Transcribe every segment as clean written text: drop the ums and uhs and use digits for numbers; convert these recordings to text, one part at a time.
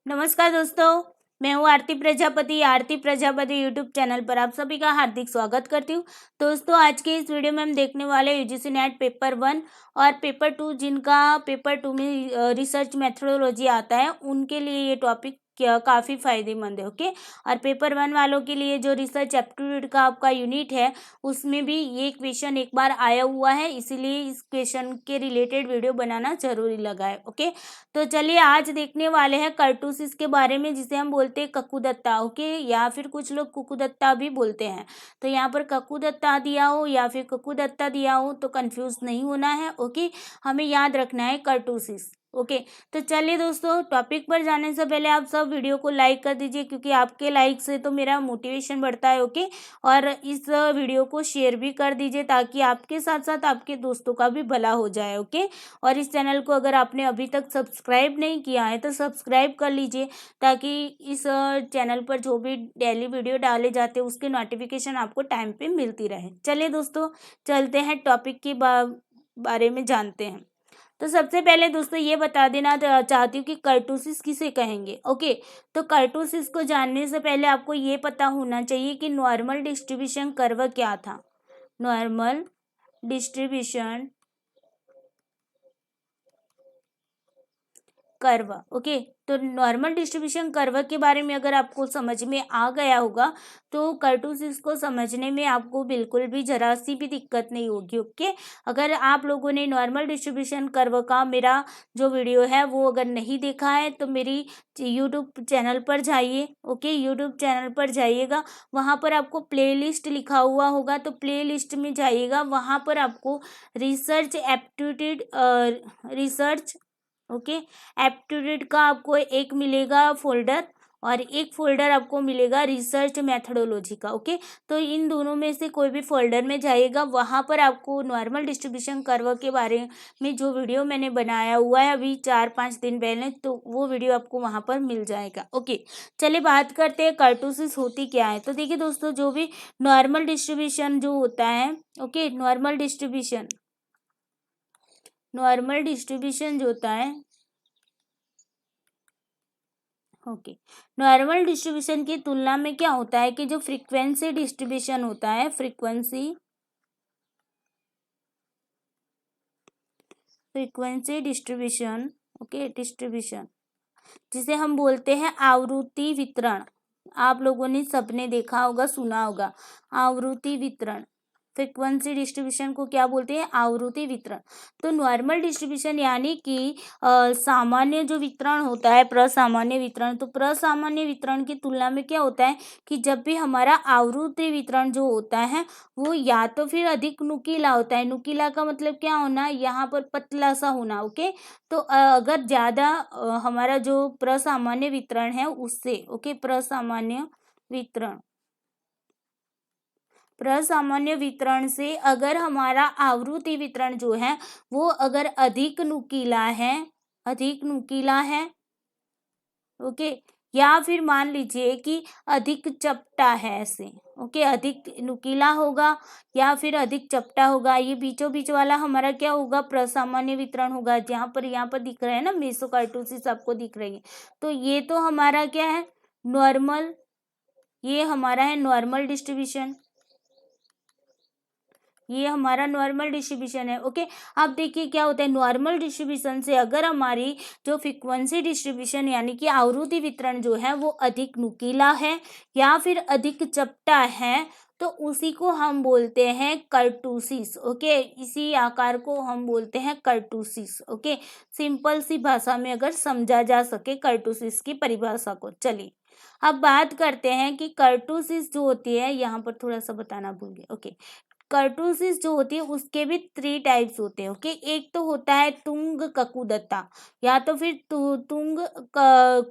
नमस्कार दोस्तों, मैं हूँ आरती प्रजापति यूट्यूब चैनल पर आप सभी का हार्दिक स्वागत करती हूँ। दोस्तों, आज के इस वीडियो में हम देखने वाले यूजीसी नेट पेपर 1 और पेपर 2, जिनका पेपर 2 में रिसर्च मेथोडोलॉजी आता है, उनके लिए ये टॉपिक काफ़ी फायदेमंद है। ओके। और पेपर 1 वालों के लिए जो रिसर्च एप्टीट्यूड का आपका यूनिट है, उसमें भी ये क्वेश्चन एक बार आया हुआ है, इसीलिए इस क्वेश्चन के रिलेटेड वीडियो बनाना जरूरी लगा है। ओके। तो चलिए आज देखने वाले हैं कर्टोसिस के बारे में, जिसे हम बोलते हैं ककुदत्ता। ओके, या फिर कुछ लोग कुकुदत्ता भी बोलते हैं। तो यहाँ पर ककुदत्ता दिया हो या फिर ककुदत्ता दिया हो तो कंफ्यूज नहीं होना है। ओके, हमें याद रखना है कर्टोसिस। ओके। तो चलिए दोस्तों, टॉपिक पर जाने से पहले आप सब वीडियो को लाइक कर दीजिए, क्योंकि आपके लाइक से तो मेरा मोटिवेशन बढ़ता है। ओके। और इस वीडियो को शेयर भी कर दीजिए, ताकि आपके साथ साथ आपके दोस्तों का भी भला हो जाए। ओके। और इस चैनल को अगर आपने अभी तक सब्सक्राइब नहीं किया है तो सब्सक्राइब कर लीजिए, ताकि इस चैनल पर जो भी डेली वीडियो डाले जाते हैं उसके नोटिफिकेशन आपको टाइम पे मिलती रहे। चलिए दोस्तों, चलते हैं टॉपिक के बारे में जानते हैं। तो सबसे पहले दोस्तों ये बता देना चाहती हूँ कि कर्टोसिस किसे कहेंगे। ओके। तो कर्टोसिस को जानने से पहले आपको ये पता होना चाहिए कि नॉर्मल डिस्ट्रीब्यूशन कर्व क्या था। Normal distribution curve. ओके। तो नॉर्मल डिस्ट्रीब्यूशन कर्व के बारे में अगर आपको समझ में आ गया होगा तो कर्टोसिस को समझने में आपको बिल्कुल भी जरा सी भी दिक्कत नहीं होगी। ओके। अगर आप लोगों ने नॉर्मल डिस्ट्रीब्यूशन कर्व का मेरा जो वीडियो है वो अगर नहीं देखा है तो मेरी यूट्यूब चैनल पर जाइए। ओके, यूट्यूब चैनल पर जाइएगा, वहाँ पर आपको प्लेलिस्ट लिखा हुआ होगा, तो प्लेलिस्ट में जाइएगा, वहाँ पर आपको research aptitude research okay aptitude का आपको एक मिलेगा फोल्डर, और एक फोल्डर आपको मिलेगा रिसर्च मेथोडोलॉजी का। ओके। तो इन दोनों में से कोई भी फोल्डर में जाइएगा, वहाँ पर आपको नॉर्मल डिस्ट्रीब्यूशन कर्व के बारे में जो वीडियो मैंने बनाया हुआ है अभी 4-5 दिन पहले, तो वो वीडियो आपको वहाँ पर मिल जाएगा। ओके। चलिए बात करते हैं कर्टोसिस होती क्या है। तो देखिए दोस्तों, जो भी नॉर्मल डिस्ट्रीब्यूशन जो होता है, ओके, नॉर्मल डिस्ट्रीब्यूशन जो होता है, ओके, नॉर्मल डिस्ट्रीब्यूशन की तुलना में क्या होता है कि जो फ्रीक्वेंसी डिस्ट्रीब्यूशन होता है, फ्रीक्वेंसी डिस्ट्रीब्यूशन, ओके, डिस्ट्रीब्यूशन जिसे हम बोलते हैं आवृत्ति वितरण। आप लोगों ने सबने देखा होगा, सुना होगा, आवृत्ति वितरण। फ्रीक्वेंसी डिस्ट्रीब्यूशन को क्या बोलते हैं? आवृत्ति वितरण। तो नॉर्मल डिस्ट्रीब्यूशन यानी कि सामान्य जो वितरण होता है, प्रसामान्य वितरण, तो प्रसामान्य वितरण की तुलना में क्या होता है कि जब भी हमारा आवृत्ति वितरण जो होता है वो या तो फिर अधिक नुकीला होता है। नुकीला का मतलब क्या होना, यहाँ पर पतला सा होना। ओके। तो अगर ज़्यादा हमारा जो प्रसामान्य वितरण है उससे, ओके, वितरण प्रसामान्य वितरण से अगर हमारा आवृत्ति वितरण जो है वो अगर अधिक नुकीला है, ओके, या फिर मान लीजिए कि अधिक चपटा है, ऐसे। ओके, अधिक नुकीला होगा या फिर अधिक चपटा होगा, ये बीचों बीच वाला हमारा क्या होगा? प्रसामान्य वितरण होगा। यहाँ पर दिख रहा है ना, मेसोकार्टोसिस आपको दिख रही है। तो ये तो हमारा क्या है? नॉर्मल, ये हमारा है नॉर्मल डिस्ट्रीब्यूशन, ये हमारा नॉर्मल डिस्ट्रीब्यूशन है। ओके। अब देखिए क्या होता है, नॉर्मल डिस्ट्रीब्यूशन से अगर हमारी जो फ्रीक्वेंसी डिस्ट्रीब्यूशन यानी कि आवृत्ति वितरण जो है वो अधिक नुकीला है या फिर अधिक चपटा है, तो उसी को हम बोलते हैं कर्टोसिस। ओके, इसी आकार को हम बोलते हैं कर्टोसिस। ओके, सिंपल सी भाषा में अगर समझा जा सके कर्टोसिस की परिभाषा को। चलिए अब बात करते हैं कि कर्टोसिस जो होती है, यहाँ पर थोड़ा सा बताना भूल गए। ओके, कर्टोसिस जो होती है उसके भी 3 टाइप्स होते हैं। ओके, एक तो होता है तुंग ककुदत्ता, या तो फिर तुंग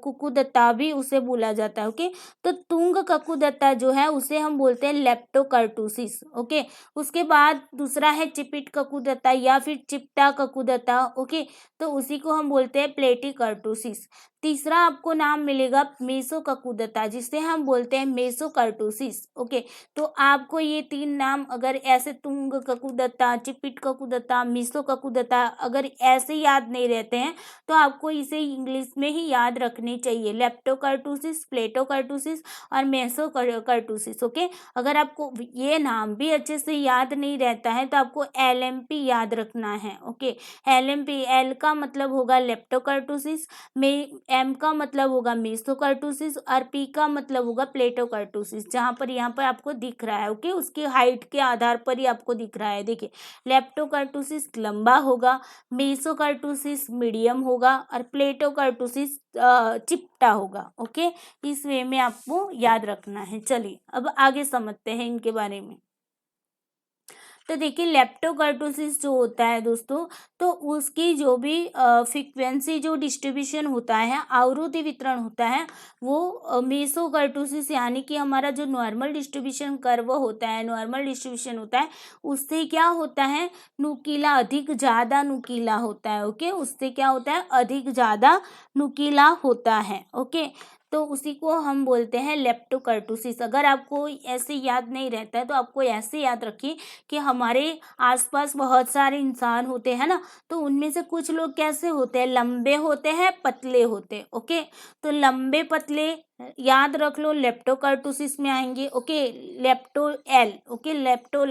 कुकुदत्ता भी उसे बोला जाता है। ओके। तो तुंग ककुदत्ता जो है उसे हम बोलते हैं लेप्टोकर्टोसिस। ओके। उसके बाद दूसरा है चिपिट ककुदत्ता या फिर चिपटा ककुदत्ता। ओके। तो उसी को हम बोलते हैं प्लेटिकर्टोसिस। तीसरा आपको नाम मिलेगा मेसोककुदता, जिसे हम बोलते हैं मेसोकार्टोसिस। ओके, तो आपको ये 3 नाम अगर ऐसे तुंगककुदता, चिपिटककुदता, मेसोककुदता अगर ऐसे याद नहीं रहते हैं तो आपको इसे इंग्लिश में ही याद रखने चाहिए, लेप्टोकार्टोसिस, प्लेटोकार्टोसिस और मेसोकार्टोसिस। ओके, अगर आपको ये नाम भी अच्छे से याद नहीं रहता है तो आपको LMP याद रखना है। ओके, LMP, L का मतलब होगा लेप्टोकार्टोसिस, में M का मतलब होगा मेसोकार्टोसिस और P का मतलब होगा प्लेटोकार्टोसिस, जहाँ पर यहाँ पर आपको दिख रहा है। ओके, उसकी हाइट के आधार पर ही आपको दिख रहा है। देखिए, लेप्टोकार्टोसिस लंबा होगा, मेसोकार्टोसिस मीडियम होगा और प्लेटोकार्टोसिस चिपटा होगा। ओके, इस वे में आपको याद रखना है। चलिए अब आगे समझते हैं इनके बारे में। तो देखिए, लेप्टोकार्टोसिस जो होता है दोस्तों, तो उसकी जो भी फ्रीक्वेंसी जो डिस्ट्रीब्यूशन होता है, आवृत्ति वितरण होता है, वो मेसोकार्टोसिस यानी कि हमारा जो नॉर्मल डिस्ट्रीब्यूशन कर्व होता है, नॉर्मल डिस्ट्रीब्यूशन होता है, उससे क्या होता है, नुकीला, अधिक ज़्यादा नुकीला होता है। ओके, उससे क्या होता है, अधिक ज़्यादा नुकीला होता है। ओके, तो उसी को हम बोलते हैं लेप्टोकार्टोसिस। अगर आपको ऐसे याद नहीं रहता है तो आपको ऐसे याद रखिए कि हमारे आसपास बहुत सारे इंसान होते हैं ना, तो उनमें से कुछ लोग कैसे होते हैं, लंबे होते हैं, पतले होते हैं। ओके, तो लंबे पतले याद रख लो, लेप्टोकार्टोसिस में आएंगे। Okay, lepto L, okay, lepto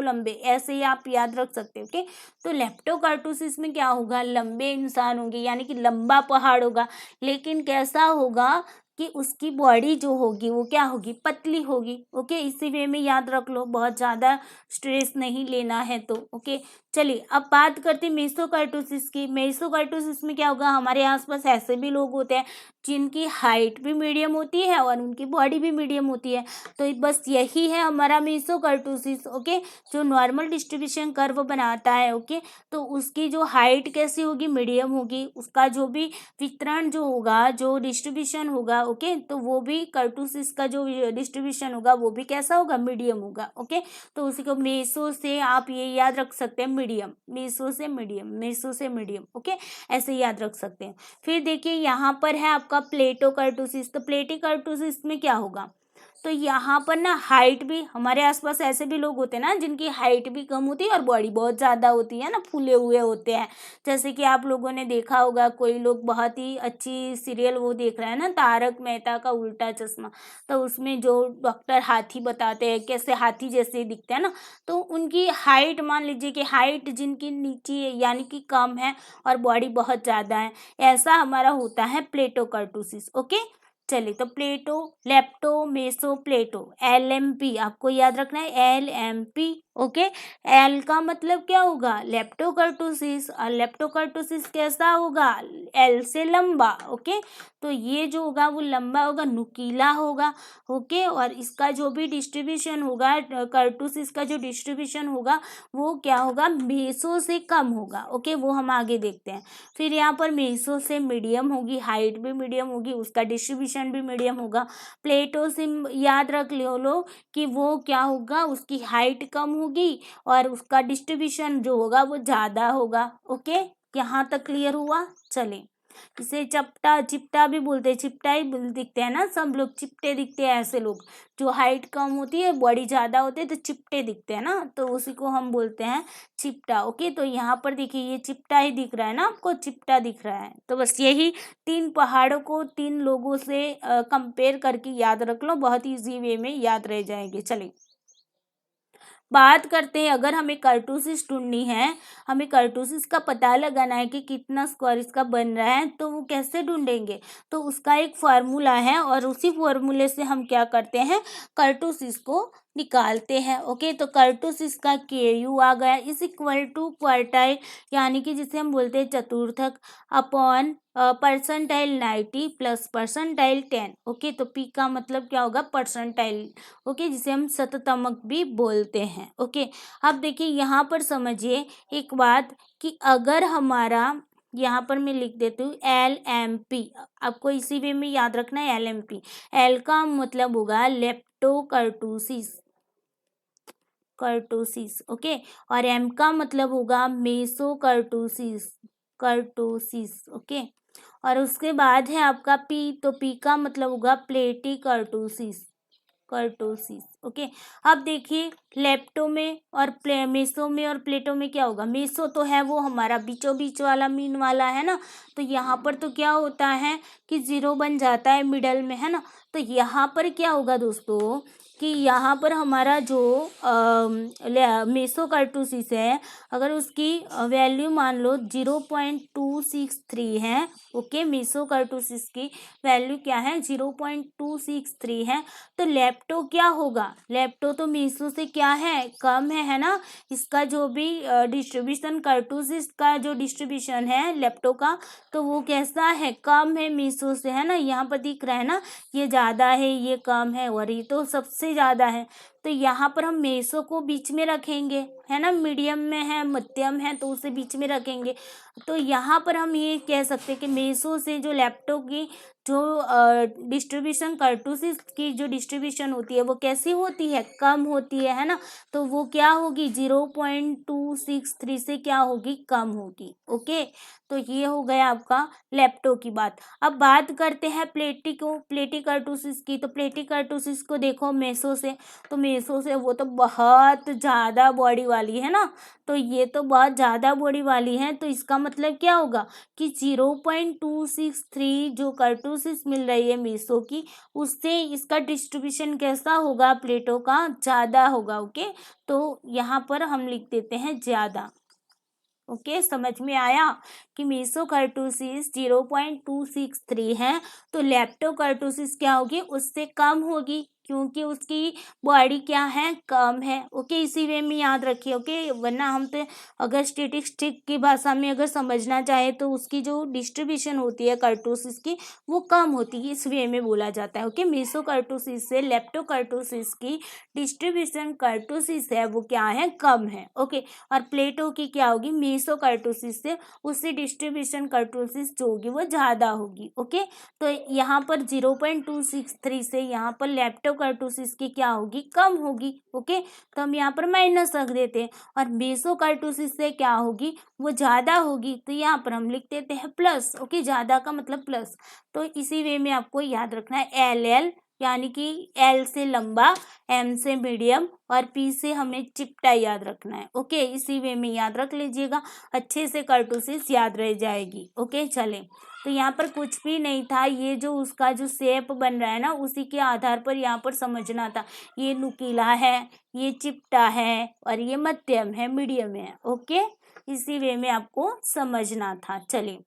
लंबे ऐसे ही आप याद रख सकते हो। ओके, तो लेप्टोकार्टोसिस में क्या होगा, लंबे इंसान होंगे यानी कि लंबा पहाड़ होगा, लेकिन कैसा होगा कि उसकी बॉडी जो होगी वो क्या होगी, पतली होगी। ओके, इसी वे में याद रख लो, बहुत ज़्यादा स्ट्रेस नहीं लेना है तो। ओके, चलिए अब बात करते हैं मेसोकार्टोसिस की। मेसोकार्टोसिस में क्या होगा, हमारे आसपास ऐसे भी लोग होते हैं जिनकी हाइट भी मीडियम होती है और उनकी बॉडी भी मीडियम होती है, तो बस यही है हमारा मेसोकार्टोसिस। ओके, जो नॉर्मल डिस्ट्रीब्यूशन कर्व बनाता है। ओके, तो उसकी जो हाइट कैसी होगी, मीडियम होगी, उसका जो भी वितरण जो होगा, जो डिस्ट्रीब्यूशन होगा, ओके, तो वो भी कर्टोसिस का जो डिस्ट्रीब्यूशन होगा वो भी कैसा होगा, मीडियम होगा। ओके, तो उसी को मेसो से आप ये याद रख सकते हैं, मीडियम, मेसो से मीडियम, मेसो से मीडियम। ओके, ऐसे याद रख सकते हैं। फिर देखिए यहाँ पर है आपका प्लेटोकार्टोसिस। तो प्लेटोकार्टोसिस में क्या होगा, तो यहाँ पर ना हाइट भी, हमारे आसपास ऐसे भी लोग होते हैं ना जिनकी हाइट भी कम होती है और बॉडी बहुत ज़्यादा होती है ना, फूले हुए होते हैं। जैसे कि आप लोगों ने देखा होगा, कोई लोग बहुत ही अच्छी सीरियल वो देख रहा है ना, तारक मेहता का उल्टा चश्मा, तो उसमें जो डॉक्टर हाथी बताते हैं कैसे हाथी जैसे दिखते हैं ना, तो उनकी हाइट मान लीजिए कि हाइट जिनकी नीचे यानी कि कम है और बॉडी बहुत ज़्यादा है, ऐसा हमारा होता है प्लेटोकार्टोसिस। ओके, चलिए, तो प्लेटो, लेप्टो, मेसो, प्लेटो, LMP आपको याद रखना है, LMP। ओके, एल का मतलब क्या होगा, लेप्टोकार्टोसिस, और लेप्टोकार्टोसिस कैसा होगा, एल से लंबा। ओके, तो ये जो होगा वो लंबा होगा, नुकीला होगा। ओके, और इसका जो भी डिस्ट्रीब्यूशन होगा, कर्टोसिस का जो डिस्ट्रीब्यूशन होगा वो क्या होगा, मेसो से कम होगा। ओके, वो हम आगे देखते हैं। फिर यहाँ पर मेसो से मीडियम होगी, हाइट भी मीडियम होगी, उसका डिस्ट्रीब्यूशन भी मीडियम होगा। प्लेटो से याद रख लो कि वो क्या होगा, उसकी हाइट कम होगी और उसका डिस्ट्रीब्यूशन जो होगा वो ज़्यादा होगा। ओके, यहाँ तक क्लियर हुआ। चलिए, इसे चपटा चिपटा भी बोलते हैं, चिपटा ही दिखते हैं ना सब लोग, चिपटे दिखते हैं ऐसे लोग, जो हाइट कम होती है बॉडी ज़्यादा होती है तो चिपटे दिखते हैं ना, तो उसी को हम बोलते हैं चिपटा। ओके, तो यहाँ पर देखिए ये चिपटा ही दिख रहा है ना आपको, चिपटा दिख रहा है। तो बस यही 3 पहाड़ों को 3 लोगों से कंपेयर करके याद रख लो, बहुत ईजी वे में याद रह जाएंगे। चलिए बात करते हैं, अगर हमें कर्टोसिस ढूंढनी है, हमें कर्टोसिस का पता लगाना है कि कितना स्क्वायर इसका बन रहा है, तो वो कैसे ढूंढेंगे, तो उसका एक फार्मूला है और उसी फार्मूले से हम क्या करते हैं, कर्टोसिस को निकालते हैं। ओके, तो कर्टोसिस का KU आ गया इज इक्वल टू क्वार्टाइल यानी कि जिसे हम बोलते हैं चतुर्थक upon percentile 90 plus percentile 10। Okay, तो P का मतलब क्या होगा, परसेंटाइल। ओके, जिसे हम शततमक भी बोलते हैं। ओके, अब देखिए यहाँ पर समझिए एक बात कि अगर हमारा, यहाँ पर मैं लिख देती हूँ LMP, आपको इसी वे में याद रखना है LMP। एल का मतलब होगा लेप्टोकार्टोसिस, कर्टोसिस। ओके, और M का मतलब होगा मेसोकार्टोसिस, कर्टोसिस। ओके, और उसके बाद है आपका पी, तो पी का मतलब होगा प्लेटिकर्टोसिस, कर्टोसिस। ओके, अब देखिए लेप्टो में और मेसो में और प्लेटो में क्या होगा। मेसो तो है वो हमारा बीचों बीच वाला मीन वाला है ना, तो यहाँ पर तो क्या होता है कि जीरो बन जाता है मिडल में, है ना। तो यहाँ पर क्या होगा दोस्तों कि यहाँ पर हमारा जो मेसोकार्टोसिस है, अगर उसकी वैल्यू मान लो 0.263 है। ओके, मेसोकार्टोसिस की वैल्यू क्या है 0.263 है। तो लेप्टो क्या होगा, लेप्टो तो मीसो से क्या है कम है ना। इसका जो भी डिस्ट्रीब्यूशन कर्टोसिस का जो डिस्ट्रीब्यूशन है लेप्टो का, तो वो कैसा है कम है मीसो से, है ना। यहाँ पर दिख रहा है ना, ये ज़्यादा है ये कम है और ये तो सबसे ज़्यादा है। तो यहाँ पर हम मेसो को बीच में रखेंगे, है ना, मीडियम में है मध्यम है तो उसे बीच में रखेंगे। तो यहाँ पर हम ये कह सकते हैं कि मेसो से जो लेप्टो की जो डिस्ट्रीब्यूशन कर्टोसिस की जो डिस्ट्रीब्यूशन होती है वो कैसी होती है कम होती है ना। तो वो क्या होगी 0.263 से क्या होगी कम होगी। ओके, तो ये हो गया आपका लेप्टो की बात। अब बात करते हैं प्लेटिकर्टोसिस की। तो प्लेटिकर्टोसिस को देखो मेसो से, तो मेसो से वो तो बहुत ज़्यादा बॉडी वाली है ना, तो ये तो बहुत ज़्यादा बॉडी वाली है। तो इसका मतलब क्या होगा कि 0.263 जो कर्टोसिस मिल रही है मेसो की, उससे इसका डिस्ट्रीब्यूशन कैसा होगा प्लेटो का ज़्यादा होगा। ओके, तो यहाँ पर हम लिख देते हैं ज़्यादा। ओके, समझ में आया कि मेसोकार्टोसिस 0.263 है, तो लेप्टोकार्टोसिस क्या होगी उससे कम होगी क्योंकि उसकी बॉडी क्या है कम है। ओके, इसी वे में याद रखिए। ओके, वरना हम तो अगर स्टेटिस्टिक की भाषा में अगर समझना चाहे तो उसकी जो डिस्ट्रीब्यूशन होती है कर्टोसिस की वो कम होती है, इस वे में बोला जाता है। ओके, मेसोकार्टोसिस से लेप्टोकार्टोसिस की डिस्ट्रीब्यूशन कर्टोसिस है वो क्या है कम है। ओके, और प्लेटो की क्या होगी मेसोकार्टोसिस से उससे डिस्ट्रीब्यूशन कर्टोसिस जो होगी वो ज़्यादा होगी। ओके, तो यहाँ पर 0.263 से यहाँ पर लेप्टोकार्टोसिस की क्या होगी कम होगी। ओके, तो हम यहाँ पर माइनस रख देते हैं, और मेसोकार्टोसिस से क्या होगी वो ज़्यादा होगी, तो यहाँ पर हम लिख देते हैं प्लस। ओके, ज़्यादा का मतलब प्लस। तो इसी वे में आपको याद रखना है LL, यानी कि L से लंबा, M से मीडियम और P से हमें चिपटा याद रखना है। ओके, इसी वे में याद रख लीजिएगा, अच्छे से कर्टोसिस याद रह जाएगी। ओके, चले, तो यहाँ पर कुछ भी नहीं था, ये जो उसका जो शेप बन रहा है ना उसी के आधार पर यहाँ पर समझना था। ये नुकीला है, ये चिपटा है और ये मध्यम है मीडियम है। ओके, इसी वे में आपको समझना था। चलिए,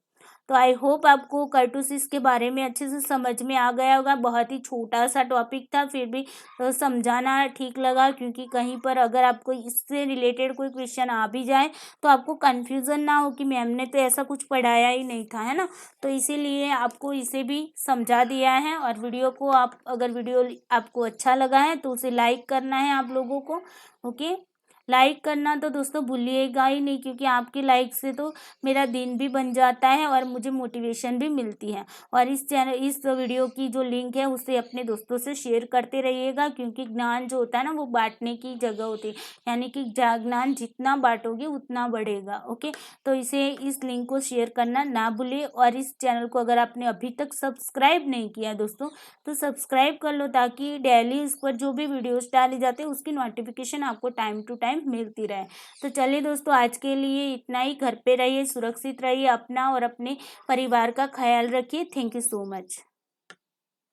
तो आई होप आपको कर्टोसिस के बारे में अच्छे से समझ में आ गया होगा। बहुत ही छोटा सा टॉपिक था, फिर भी समझाना ठीक लगा, क्योंकि कहीं पर अगर आपको इससे रिलेटेड कोई क्वेश्चन आ भी जाए तो आपको कन्फ्यूज़न ना हो कि मैम ने तो ऐसा कुछ पढ़ाया ही नहीं था, है ना। तो इसीलिए आपको इसे भी समझा दिया है। और वीडियो को आप अगर वीडियो आपको अच्छा लगा है तो उसे लाइक करना है आप लोगों को। ओके, लाइक करना तो दोस्तों भूलिएगा ही नहीं, क्योंकि आपके लाइक से तो मेरा दिन भी बन जाता है और मुझे मोटिवेशन भी मिलती है। और इस वीडियो की जो लिंक है उसे अपने दोस्तों से शेयर करते रहिएगा, क्योंकि ज्ञान जो होता है ना वो बांटने की जगह होती है, यानी कि ज्ञान जितना बांटोगे उतना बढ़ेगा। ओके, तो इस लिंक को शेयर करना ना भूलिए। और इस चैनल को अगर आपने अभी तक सब्सक्राइब नहीं किया दोस्तों तो सब्सक्राइब कर लो, ताकि डेली इस पर जो भी वीडियोस डाली जाते हैं उसकी नोटिफिकेशन आपको टाइम टू टाइम मिलती रहे। तो चलिए दोस्तों, आज के लिए इतना ही। घर पे रहिए, सुरक्षित रहिए, अपना और अपने परिवार का ख्याल रखिए। Thank you so much.